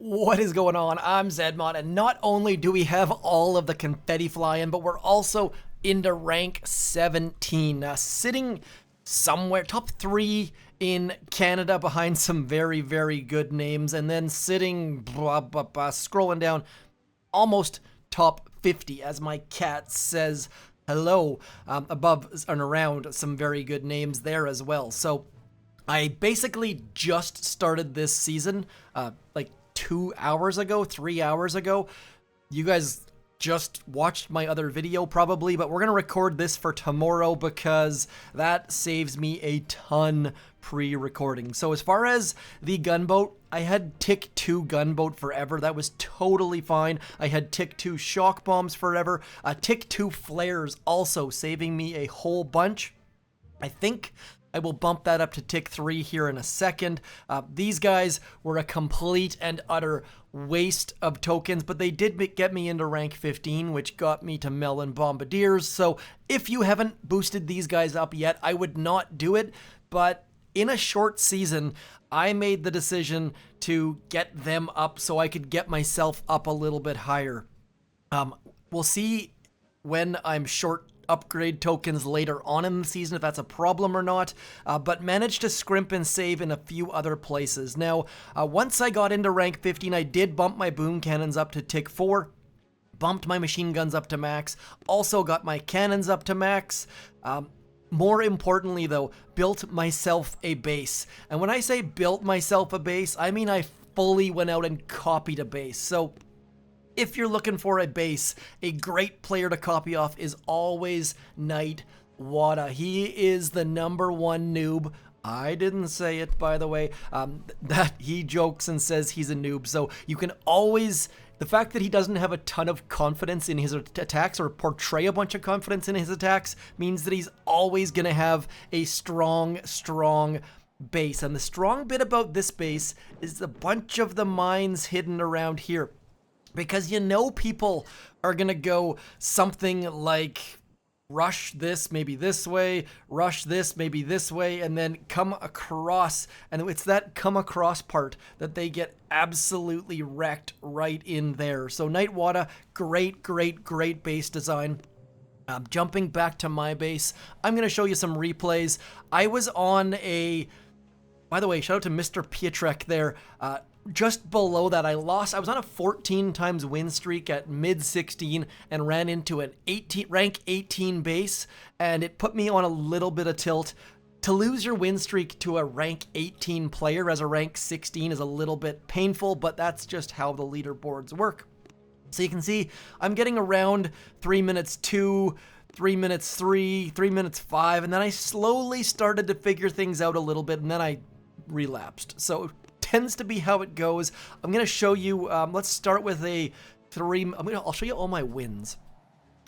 What is going on? I'm zmot, and not only do we have all of the confetti flying, but we're also into rank 17, sitting somewhere top 3 in Canada behind some very, very good names, and then sitting, scrolling down, almost top 50, as my cat says hello, above and around some very good names there as well. So I basically just started this season, like 2 hours ago, 3 hours ago. You guys just watched my other video probably, but we're gonna record this for tomorrow because that saves me a ton pre-recording. So as far as the gunboat, I had Tick 2 gunboat forever. That was totally fine. I had Tick 2 shock bombs forever. Tick 2 flares also saving me a whole bunch. I think I will bump that up to Tick 3 here in a second. These guys were a complete and utter waste of tokens, but they did get me into rank 15, which got me to Melon Bombardiers. So if you haven't boosted these guys up yet, I would not do it, but in a short season, I made the decision to get them up so I could get myself up a little bit higher. We'll see when I'm short upgrade tokens later on in the season if that's a problem or not, but managed to scrimp and save in a few other places. Now, once I got into rank 15, I did bump my boom cannons up to Tick 4, bumped my machine guns up to max, also got my cannons up to max. More importantly though, built myself a base. And when I say built myself a base, I mean I fully went out and copied a base. So if you're looking for a base, a great player to copy off is always Knightwadda. He is the #1 noob. I didn't say it, by the way. That he jokes and says he's a noob. So you can always, the fact that he doesn't have a ton of confidence in his attacks or portray a bunch of confidence in his attacks means that he's always going to have a strong base. And the strong bit about this base is a bunch of the mines hidden around here. Because you know people are going to go something like rush this maybe this way, rush this maybe this way, and then come across. And it's that come across part that they get absolutely wrecked right in there. So Knightwadda, great base design. Jumping back to my base, I'm going to show you some replays. I was on a... By the way, shout out to Mr. Pietrek there. Just below that, I was on a 14 times win streak at mid 16 and ran into an rank 18 base, and it put me on a little bit of tilt. To lose your win streak to a rank 18 player as a rank 16 is a little bit painful, but that's just how the leaderboards work. So you can see I'm getting around 3 minutes 2, 3 minutes 3, 3 minutes 5, and then I slowly started to figure things out a little bit, and then I relapsed. So tends to be how it goes. I'm going to show you, let's start with a 3, I'll show you all my wins.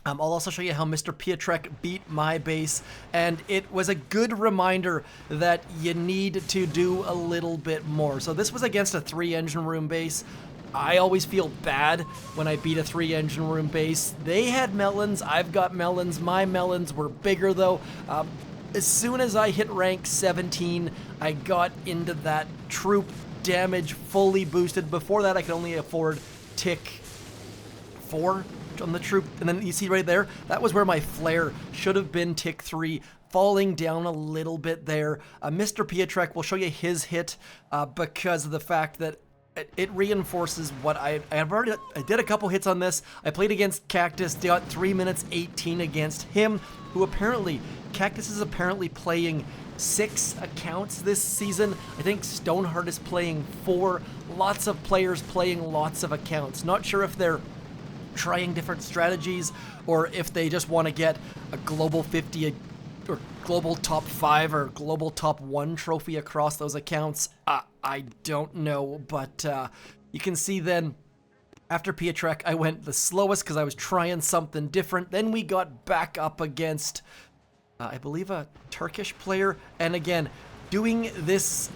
I'll also show you how Mr. Pietrek beat my base, and it was a good reminder that you need to do a little bit more. So this was against a 3 engine room base. I always feel bad when I beat a 3 engine room base. They had melons, I've got melons. My melons were bigger though. As soon as I hit rank 17, I got into that troop damage fully boosted. Before that, I could only afford Tick 4 on the troop. And then you see right there, that was where my flare should have been Tick 3, falling down a little bit there. Mr. Pietrek will show you his hit because of the fact that it reinforces what I did a couple hits on this. I played against Cactus, got 3 minutes 18 against him, who apparently, Cactus is apparently playing 6 accounts this season. I think Stoneheart is playing 4. Lots of players playing lots of accounts. Not sure if they're trying different strategies or if they just want to get a global 50 or global top 5 or global top 1 trophy across those accounts. I don't know, but you can see then after Pietrek, I went the slowest because I was trying something different. Then we got back up against I believe a Turkish player, and again, doing this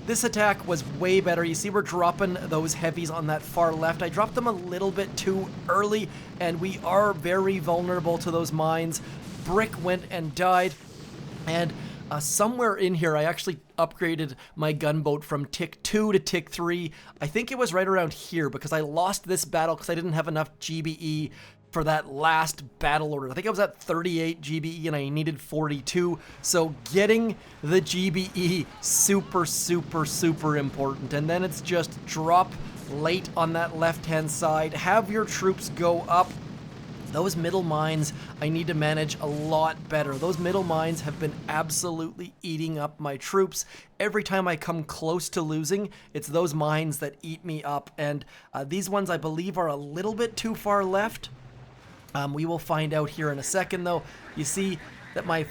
attack was way better. You see we're dropping those heavies on that far left. I dropped them a little bit too early, and we are very vulnerable to those mines. Brick went and died, and Somewhere in here, I actually upgraded my gunboat from tick 2 to tick 3. I think it was right around here because I lost this battle because I didn't have enough GBE for that last battle order. I think I was at 38 GBE and I needed 42. So getting the GBE super important. And then it's just drop late on that left-hand side. Have your troops go up. Those middle mines, I need to manage a lot better. Those middle mines have been absolutely eating up my troops. Every time I come close to losing, it's those mines that eat me up. And these ones, I believe, are a little bit too far left. We will find out here in a second, though. You see that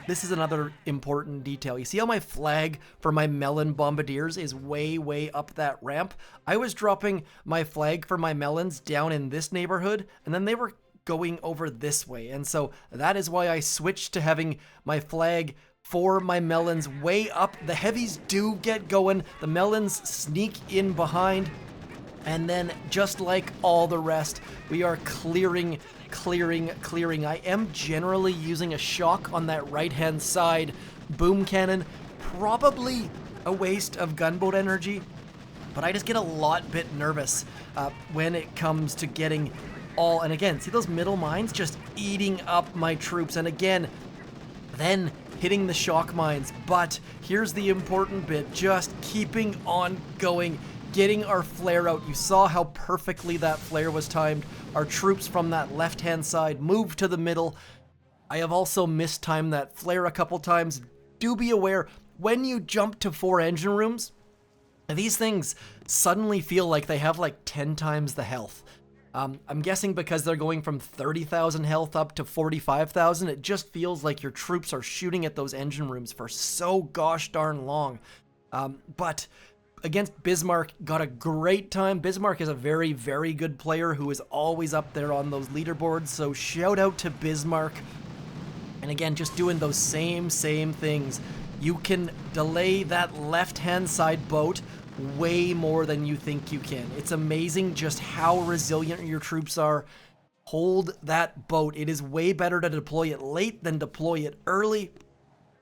this is another important detail. You see how my flag for my Melon Bombardiers is way up that ramp? I was dropping my flag for my Melons down in this neighborhood, and then they were going over this way. And so that is why I switched to having my flag for my Melons way up. The heavies do get going. The Melons sneak in behind. And then just like all the rest, we are clearing. I am generally using a shock on that right-hand side boom cannon. Probably a waste of gunboat energy, but I just get a bit nervous when it comes to getting all, and again, see those middle mines just eating up my troops, and again, then hitting the shock mines. But here's the important bit, just keeping on going, getting our flare out. You saw how perfectly that flare was timed. Our troops from that left-hand side moved to the middle. I have also mistimed that flare a couple times. Do be aware, when you jump to 4 engine rooms, these things suddenly feel like they have like 10 times the health. I'm guessing because they're going from 30,000 health up to 45,000, it just feels like your troops are shooting at those engine rooms for so gosh darn long. But against Bismarck, got a great time. Bismarck is a very good player who is always up there on those leaderboards, so shout out to Bismarck. And again, just doing those same things. You can delay that left-hand side boat way more than you think you can. It's amazing just how resilient your troops are. Hold that boat. It is way better to deploy it late than deploy it early.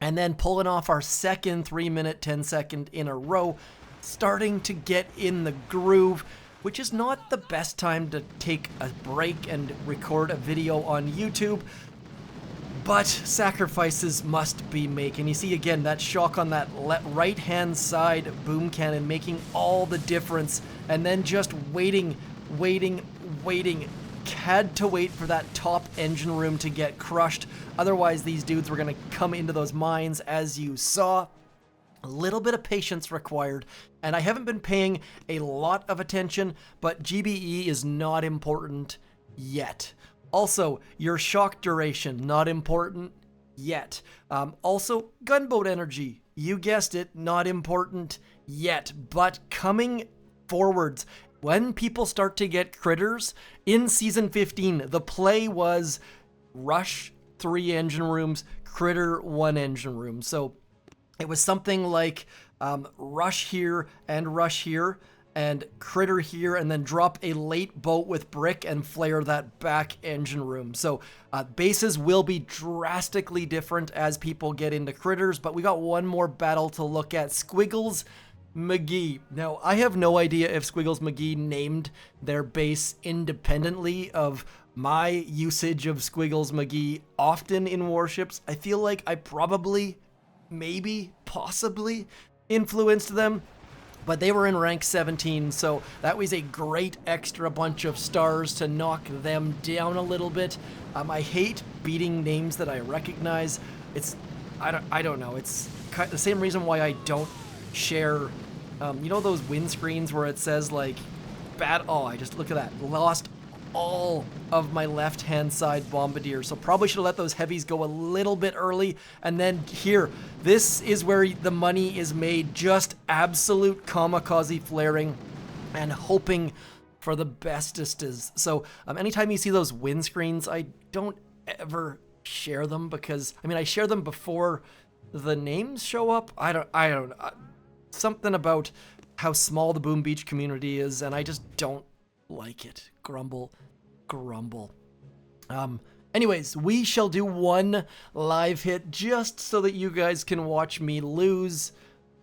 And then pulling off our second 3-minute, 10-second in a row, starting to get in the groove, which is not the best time to take a break and record a video on YouTube. But sacrifices must be made. And you see again that shock on that right-hand side boom cannon making all the difference. And then just waiting. Had to wait for that top engine room to get crushed. Otherwise, these dudes were going to come into those mines, as you saw. A little bit of patience required. And I haven't been paying a lot of attention, but GBE is not important yet. Also, your shock duration, not important yet. Also, gunboat energy, you guessed it, not important yet. But coming forwards, when people start to get critters, in Season 15, the play was rush 3 engine rooms, critter 1 engine room. So it was something like rush here, and critter here, and then drop a late boat with brick and flare that back engine room. So bases will be drastically different as people get into critters, but we got one more battle to look at. Squiggles McGee. Now, I have no idea if Squiggles McGee named their base independently of my usage of Squiggles McGee often in Warships. I feel like I probably, maybe, possibly influenced them. But they were in rank 17, so that was a great extra bunch of stars to knock them down a little bit. I hate beating names that I recognize. I don't know. It's the same reason why I don't share, you know those windscreens where it says like, I just look at that. Lost all of my left-hand side bombardier, so probably should have let those heavies go a little bit early. And then here, this is where the money is made, just absolute kamikaze flaring and hoping for the bestestes. So anytime you see those windscreens, I don't ever share them because, I mean, I share them before the names show up. I don't something about how small the Boom Beach community is, and I just don't like it. Grumble. Anyways, we shall do one live hit just so that you guys can watch me lose.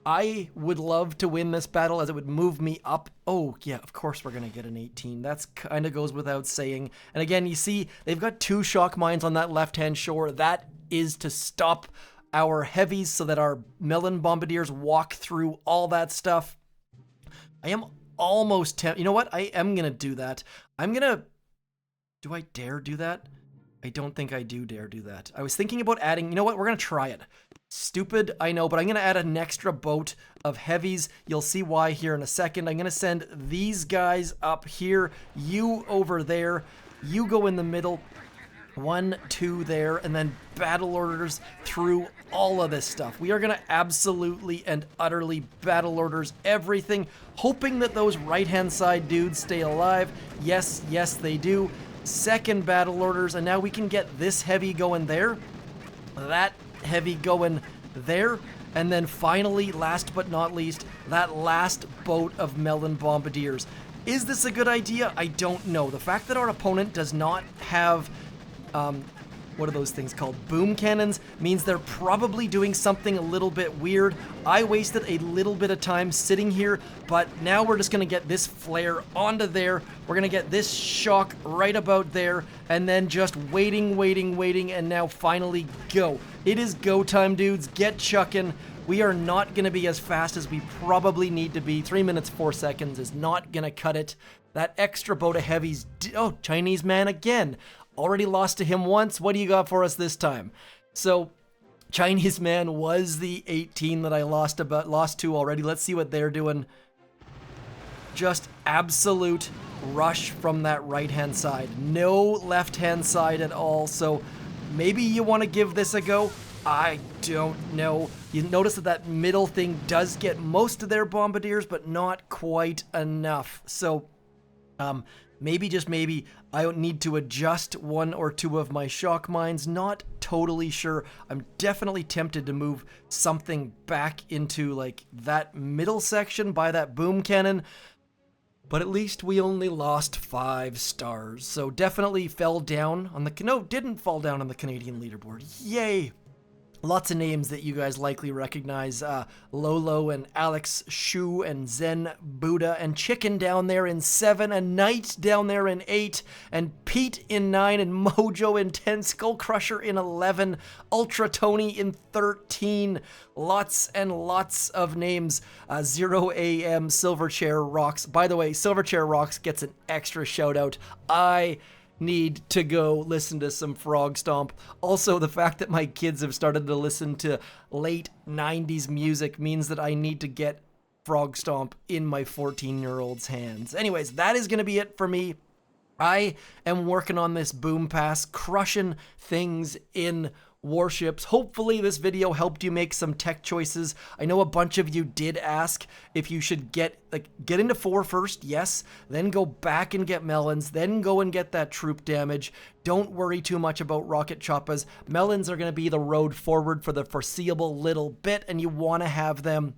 I would love to win this battle as it would move me up. Oh, yeah, of course we're going to get an 18. That's kind of goes without saying. And again, you see, they've got 2 shock mines on that left-hand shore. That is to stop our heavies so that our Melon Bombardiers walk through all that stuff. I am almost tempted. You know what? I am going to do that. I'm going to... Do I dare do that? I don't think I do dare do that. I was thinking about adding... You know what? We're going to try it. Stupid, I know, but I'm going to add an extra boat of heavies. You'll see why here in a second. I'm going to send these guys up here, you over there, you go in the middle, 1, 2 there, and then battle orders through all of this stuff. We are going to absolutely and utterly battle orders everything, hoping that those right-hand side dudes stay alive. Yes, yes, they do. Second battle orders, and now we can get this heavy going there. That heavy going there, and then finally, last but not least, that last boat of Melon Bombardiers. Is this a good idea? I don't know. The fact that our opponent does not have what are those things called? Boom cannons means they're probably doing something a little bit weird. I wasted a little bit of time sitting here, but now we're just gonna get this flare onto there. We're gonna get this shock right about there, and then just waiting, and now finally go. It is go time, dudes. Get chucking. We are not gonna be as fast as we probably need to be. 3 minutes, 4 seconds is not gonna cut it. That extra boat of heavies, oh, Chinese man again. Already lost to him once. What do you got for us this time? So, Chinese man was the 18 that I lost to already. Let's see what they're doing. Just absolute rush from that right-hand side. No left-hand side at all. So, maybe you want to give this a go. I don't know. You notice that that middle thing does get most of their bombardiers, but not quite enough. So, maybe, just maybe, I need to adjust 1 or 2 of my shock mines. Not totally sure. I'm definitely tempted to move something back into, like, that middle section by that boom cannon. But at least we only lost 5 stars. So definitely fell down on the... No, didn't fall down on the Canadian leaderboard. Yay! Lots of names that you guys likely recognize. Lolo and Alex Shu and Zen Buddha and Chicken down there in 7 and Knight down there in 8 and Pete in 9 and Mojo in 10, Skull Crusher in 11, Ultra Tony in 13. Lots and lots of names. 0am Silverchair Rocks. By the way, Silverchair Rocks gets an extra shout out. I need to go listen to some Frog Stomp. Also, the fact that my kids have started to listen to late 90s music means that I need to get Frog Stomp in my 14-year-old's hands. Anyways, that is going to be it for me. I am working on this boom pass, crushing things in Warships. Hopefully this video helped you make some tech choices. I know a bunch of you did ask if you should get into 4 first, yes, then go back and get Melons, then go and get that troop damage. Don't worry too much about rocket choppas. Melons are going to be the road forward for the foreseeable little bit, and you want to have them.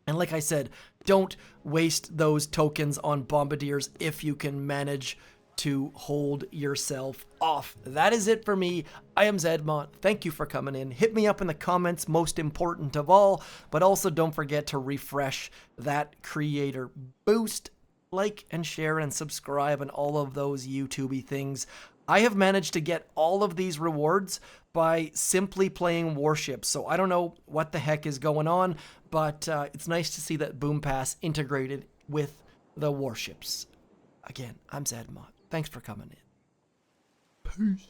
And like I said, don't waste those tokens on bombardiers if you can manage to hold yourself off. That is it for me. I am zmot. Thank you for coming in. Hit me up in the comments, most important of all, but also don't forget to refresh that creator boost, like and share and subscribe and all of those YouTubey things. I have managed to get all of these rewards by simply playing Warships, so I don't know what the heck is going on, but it's nice to see that Boom Pass integrated with the Warships. Again, I'm zmot. Thanks for coming in. Peace.